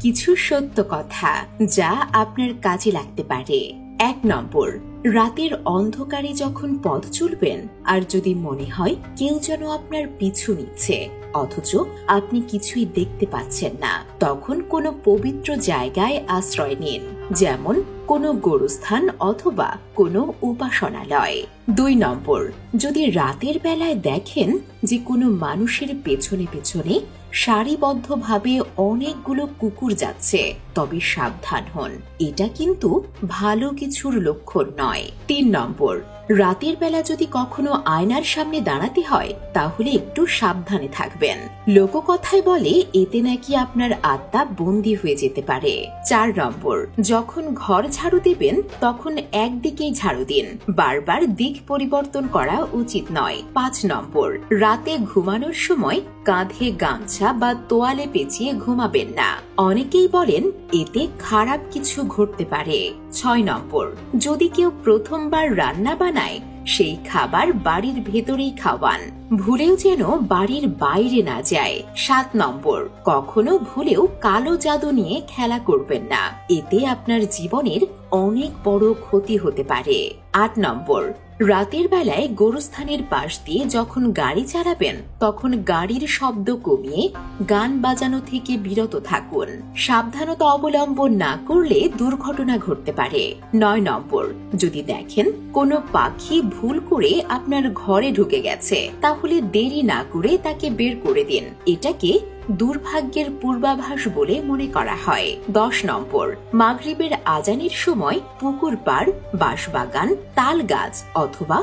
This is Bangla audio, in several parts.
কিছু সত্য কথা যা আপনার কাজে লাগতে পারে। 1 নম্বর, রাতের অন্ধকারে যখন পথ চলবেন আর যদি মনে হয় কেউ যেন আপনার পিছু নিচ্ছে অথচ আপনি কিছুই দেখতে পাচ্ছেন না, তখন কোনো পবিত্র জায়গায় আশ্রয় নিন, যেমন কোনো গোরস্থান অথবা কোনো উপাসনালয়। 2 নম্বর, যদি রাতের বেলায় দেখেন যে কোনো মানুষের পেছনে পেছনে সারিবদ্ধভাবে অনেকগুলো কুকুর যাচ্ছে, তবে সাবধান হন, এটা কিন্তু ভালো কিছুর লক্ষণ নয়। 3 নম্বর, রাতের বেলা যদি কখনো আয়নার সামনে দাঁড়াতে হয় তাহলে একটু সাবধানে থাকবেন। লোককথায় বলে এতে নাকি আপনার আত্মা বন্দী হয়ে যেতে পারে। 4 নম্বর, যখন ঘর ঝাড়ু দিবেন তখন একদিকেই ঝাড়ু দিন, বারবার দিক পরিবর্তন করা উচিত নয়। 5 নম্বর, রাতে ঘুমানোর সময় কাঁধে গামছা বা তোয়ালে পেঁচিয়ে ঘুমাবেন না, অনেকেই বলেন এতে খারাপ কিছু ঘটতে পারে। 6 নম্বর, যদি কেউ প্রথমবার রান্না বানায় সেই খাবার বাড়ির ভেতরেই খাওয়ান, ভুলেও যেন বাড়ির বাইরে না যায়। 7 নম্বর, কখনো ভুলেও কালো জাদু নিয়ে খেলা করবেন না, এতে আপনার জীবনের অনেক বড় ক্ষতি হতে পারে। 8 নম্বর, রাতের বেলায় গোরস্থানের পাশ দিয়ে যখন গাড়ি চালাবেন তখন গাড়ির শব্দ কমিয়ে গান বাজানো থেকে বিরত থাকুন, সাবধানতা অবলম্বন না করলে দুর্ঘটনা ঘটতে পারে। 9 নম্বর, যদি দেখেন কোনো পাখি ভুল করে আপনার ঘরে ঢুকে গেছে তাহলে দেরি না করে তাকে বের করে দিন, এটাকে দুর্ভাগ্যের পূর্বাভাস বলে মনে করা হয়। 10 নম্বর, মাগরিবের আজানের সময় পুকুর পাড়, বাঁশবাগান, তাল গাছ অথবা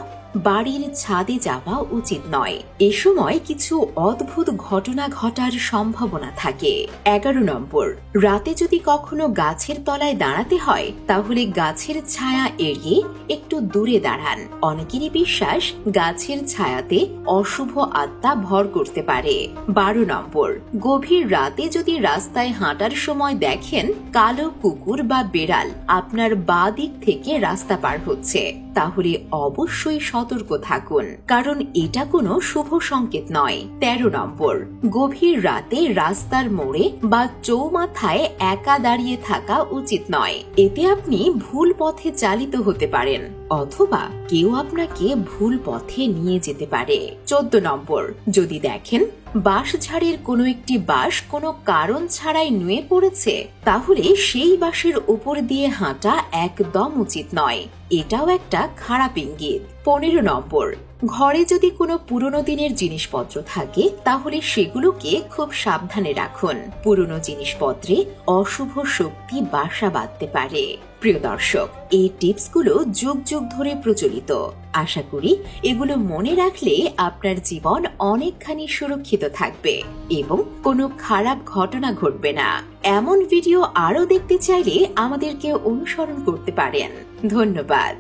বাড়ির ছাদে যাওয়া উচিত নয়, এ সময় কিছু অদ্ভুত ঘটনা ঘটার সম্ভাবনা থাকে। 11 নম্বর, রাতে যদি কখনো গাছের তলায় দাঁড়াতে হয় তাহলে গাছের ছায়া এড়িয়ে একটু দূরে দাঁড়ান, অনেকেরই বিশ্বাস গাছের ছায়াতে অশুভ আত্মা ভর করতে পারে। 12 নম্বর, গভীর রাতে যদি রাস্তায় হাঁটার সময় দেখেন কালো কুকুর বা বেড়াল আপনার বাঁ দিক থেকে রাস্তা পার হচ্ছে তাহলে অবশ্যই সতর্ক থাকুন, কারণ এটা কোনো শুভ সংকেত নয়। 13 নম্বর, গভীর রাতে রাস্তার মোড়ে বা চৌমাথায় একা দাঁড়িয়ে থাকা উচিত নয়, এতে আপনি ভুল পথে চালিত হতে পারেন অথবা কেউ আপনাকে ভুল পথে নিয়ে যেতে পারে। 14 নম্বর, যদি দেখেন বাঁশঝাড়ের কোনো একটি বাঁশ কোনো কারণ ছাড়াই নুয়ে পড়েছে তাহলে সেই বাঁশের উপর দিয়ে হাঁটা একদম উচিত নয়, এটাও একটা খারাপ ইঙ্গিত। 15 নম্বর, ঘরে যদি কোনো পুরনো দিনের জিনিসপত্র থাকে তাহলে সেগুলোকে খুব সাবধানে রাখুন, পুরনো জিনিসপত্রে অশুভ শক্তি বাসা বাঁধতে পারে। প্রিয় দর্শক, এই টিপসগুলো যুগ যুগ ধরে প্রচলিত, আশা করি এগুলো মনে রাখলে আপনার জীবন অনেকখানি সুরক্ষিত থাকবে এবং কোনো খারাপ ঘটনা ঘটবে না। এমন ভিডিও আরো দেখতে চাইলে আমাদেরকে অনুসরণ করতে পারেন। ধন্যবাদ।